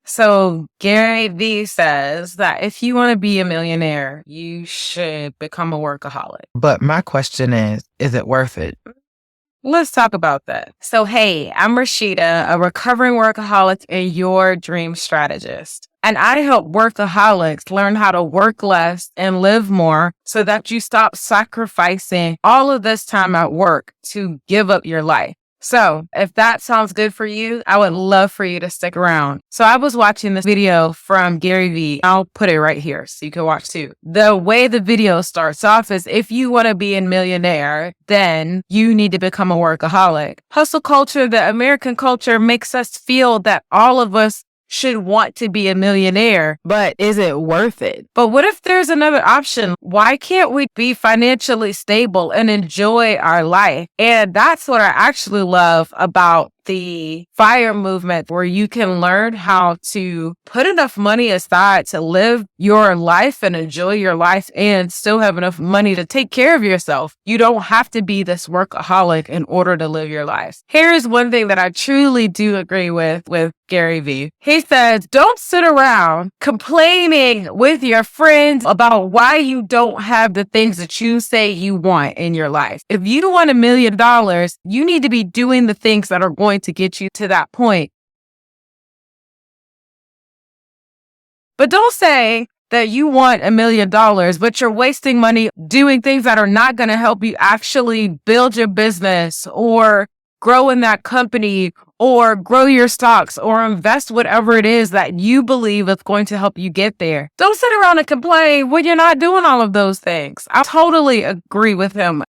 So Gary Vee says that if you want to be a millionaire, you should become a workaholic. But my question is it worth it? Let's talk about that. So, hey, I'm Rashida, a recovering workaholic and your dream strategist. And I help workaholics learn how to work less and live more so that you stop sacrificing all of this time at work to give up your life. So if that sounds good for you, I would love for you to stick around. So I was watching this video from Gary Vee. I'll put it right here so you can watch too. The way the video starts off is if you want to be a millionaire, then you need to become a workaholic. Hustle culture, the American culture makes us feel that all of us should want to be a millionaire, but is it worth it? But what if there's another option? Why can't we be financially stable and enjoy our life? And that's what I actually love about the F.I.R.E movement, where you can learn how to put enough money aside to live your life and enjoy your life and still have enough money to take care of yourself. You don't have to be this workaholic in order to live your life. Here's one thing that I truly do agree with Gary Vee. He says, don't sit around complaining with your friends about why you don't have the things that you say you want in your life. If you want $1 million, you need to be doing the things that are going to get you to that point. But don't say that you want $1 million, but you're wasting money doing things that are not going to help you actually build your business or grow in that company or grow your stocks or invest whatever it is that you believe is going to help you get there. Don't sit around and complain when you're not doing all of those things. I totally agree with him.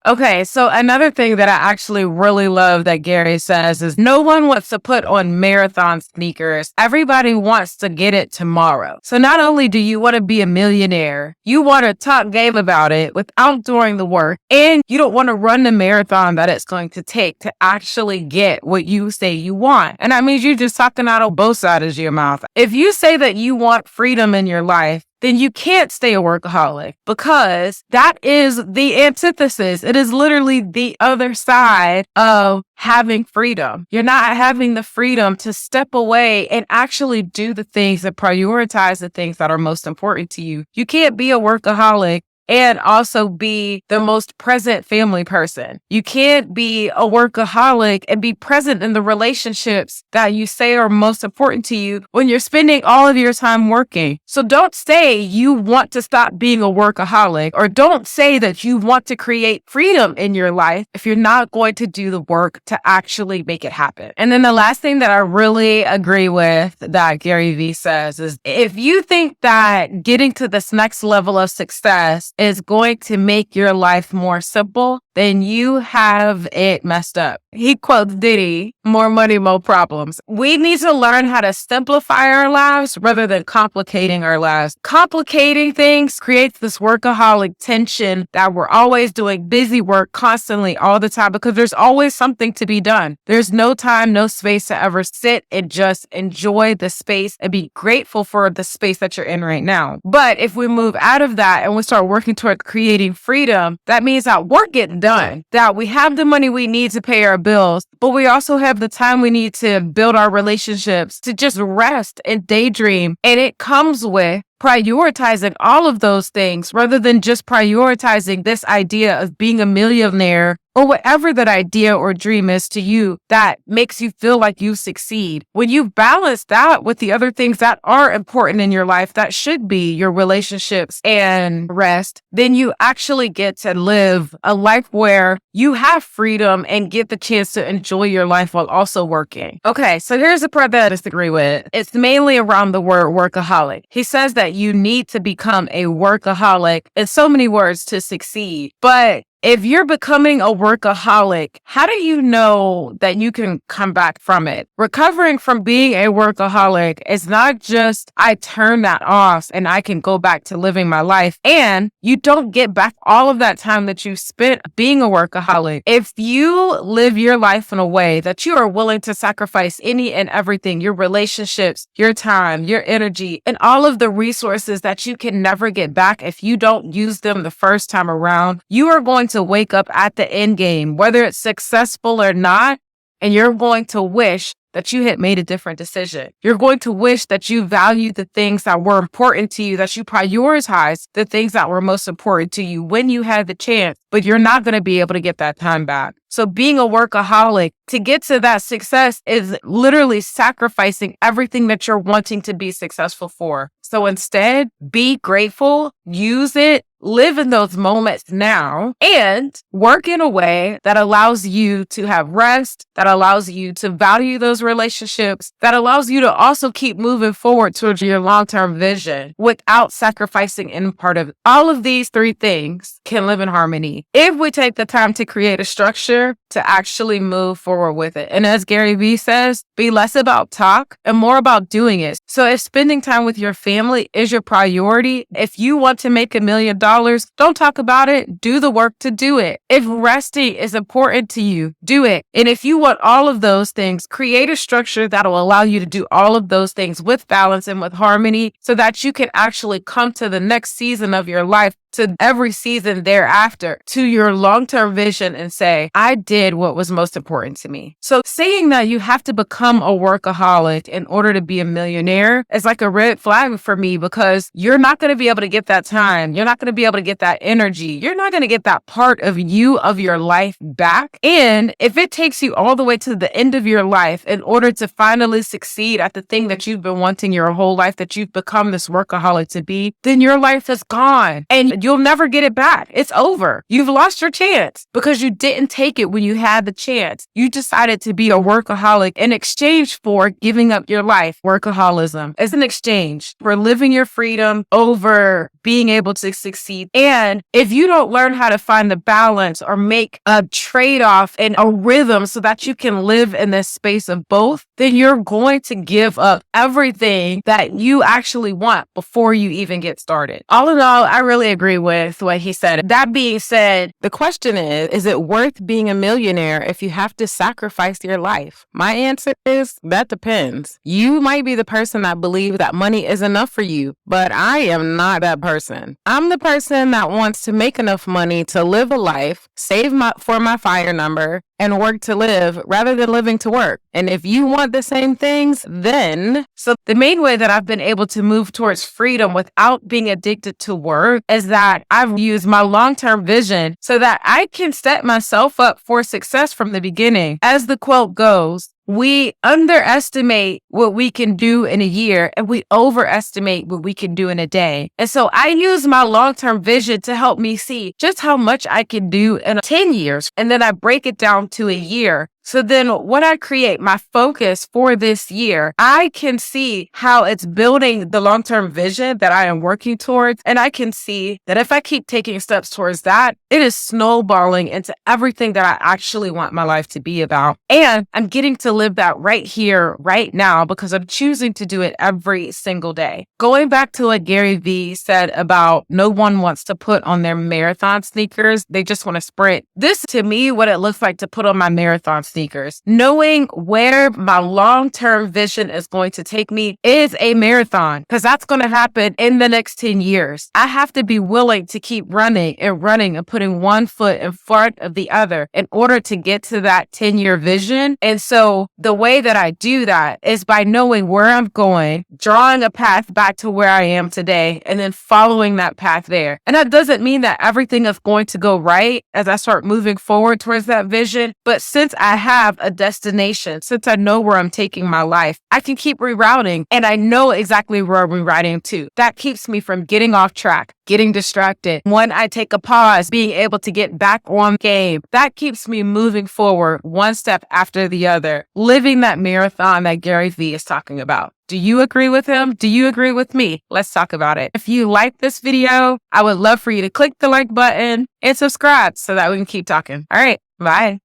Okay, so another thing that I actually really love that Gary says is no one wants to put on marathon sneakers. Everybody wants to get it tomorrow. So not only do you want to be a millionaire, you want to talk game about it without doing the work, and you don't want to run the marathon that it's going to take to actually get what you say you want. And that means you're just talking out of both sides of your mouth. If you say that you want freedom in your life, then you can't stay a workaholic, because that is the antithesis. It is literally the other side of having freedom. You're not having the freedom to step away and actually do the things that prioritize the things that are most important to you. You can't be a workaholic and also be the most present family person. You can't be a workaholic and be present in the relationships that you say are most important to you when you're spending all of your time working. So don't say you want to stop being a workaholic, or don't say that you want to create freedom in your life if you're not going to do the work to actually make it happen. And then the last thing that I really agree with that Gary Vee says is if you think that getting to this next level of success is going to make your life more simple, then you have it messed up. He quotes Diddy, more money, more problems. We need to learn how to simplify our lives rather than complicating our lives. Complicating things creates this workaholic tension that we're always doing busy work constantly all the time, because there's always something to be done. There's no time, no space to ever sit and just enjoy the space and be grateful for the space that you're in right now. But if we move out of that and we start working toward creating freedom, that means that we're getting done, that we have the money we need to pay our bills, but we also have the time we need to build our relationships, to just rest and daydream. And it comes with prioritizing all of those things rather than just prioritizing this idea of being a millionaire or whatever that idea or dream is to you that makes you feel like you succeed. When you've balanced that with the other things that are important in your life, that should be your relationships and rest, then you actually get to live a life where you have freedom and get the chance to enjoy your life while also working. Okay, so here's the part that I disagree with. It's mainly around the word workaholic. He says that you need to become a workaholic in so many words to succeed, but if you're becoming a workaholic, how do you know that you can come back from it? Recovering from being a workaholic is not just I turn that off and I can go back to living my life, and you don't get back all of that time that you spent being a workaholic. If you live your life in a way that you are willing to sacrifice any and everything, your relationships, your time, your energy, and all of the resources that you can never get back if you don't use them the first time around, you are going to wake up at the end game, whether it's successful or not, and you're going to wish that you had made a different decision. You're going to wish that you valued the things that were important to you, that you prioritized the things that were most important to you when you had the chance, but you're not going to be able to get that time back. So being a workaholic, to get to that success is literally sacrificing everything that you're wanting to be successful for. So instead, be grateful, use it, live in those moments now, and work in a way that allows you to have rest, that allows you to value those relationships, that allows you to also keep moving forward towards your long-term vision without sacrificing any part of it. All of these three things can live in harmony if we take the time to create a structure to actually move forward with it. And as Gary Vee says, be less about talk and more about doing it. So if spending time with your family is your priority, if you want to make $1 million, don't talk about it. Do the work to do it. If resting is important to you, do it. And if you want all of those things, create a structure that will allow you to do all of those things with balance and with harmony so that you can actually come to the next season of your life, to every season thereafter, to your long-term vision and say, I did what was most important to me. So saying that you have to become a workaholic in order to be a millionaire is like a red flag for me, because you're not going to be able to get that time. You're not going to be able to get that energy. You're not going to get that part of you, of your life back. And if it takes you all the way to the end of your life in order to finally succeed at the thing that you've been wanting your whole life, that you've become this workaholic to be, then your life is gone. And you'll never get it back. It's over. You've lost your chance because you didn't take it when you had the chance. You decided to be a workaholic in exchange for giving up your life. Workaholism is an exchange for living your freedom over being able to succeed. And if you don't learn how to find the balance or make a trade-off and a rhythm so that you can live in this space of both, then you're going to give up everything that you actually want before you even get started. All in all, I really agree with what he said. That being said, the question is it worth being a millionaire if you have to sacrifice your life? My answer is that depends. You might be the person that believes that money is enough for you, but I am not that person. I'm the person that wants to make enough money to live a life, save for my FIRE number, and work to live rather than living to work. And if you want the same things, then... So the main way that I've been able to move towards freedom without being addicted to work is that I've used my long-term vision so that I can set myself up for success from the beginning. As the quote goes, we underestimate what we can do in a year and we overestimate what we can do in a day. And so I use my long-term vision to help me see just how much I can do in 10 years. And then I break it down to a year. So then when I create my focus for this year, I can see how it's building the long-term vision that I am working towards. And I can see that if I keep taking steps towards that, it is snowballing into everything that I actually want my life to be about. And I'm getting to live that right here, right now, because I'm choosing to do it every single day. Going back to what Gary Vee said about no one wants to put on their marathon sneakers. They just want to sprint. This, to me, what it looks like to put on my marathon sneakers. Knowing where my long-term vision is going to take me is a marathon, because that's going to happen in the next 10 years. I have to be willing to keep running and putting one foot in front of the other in order to get to that 10-year vision. And so the way that I do that is by knowing where I'm going, drawing a path back to where I am today, and then following that path there. And that doesn't mean that everything is going to go right as I start moving forward towards that vision. But since I have a destination, since I know where I'm taking my life, I can keep rerouting, and I know exactly where I'm rerouting to. That keeps me from getting off track, getting distracted. When I take a pause, being able to get back on game, that keeps me moving forward one step after the other, living that marathon that Gary Vee is talking about. Do you agree with him? Do you agree with me? Let's talk about it. If you like this video, I would love for you to click the like button and subscribe so that we can keep talking. All right, bye.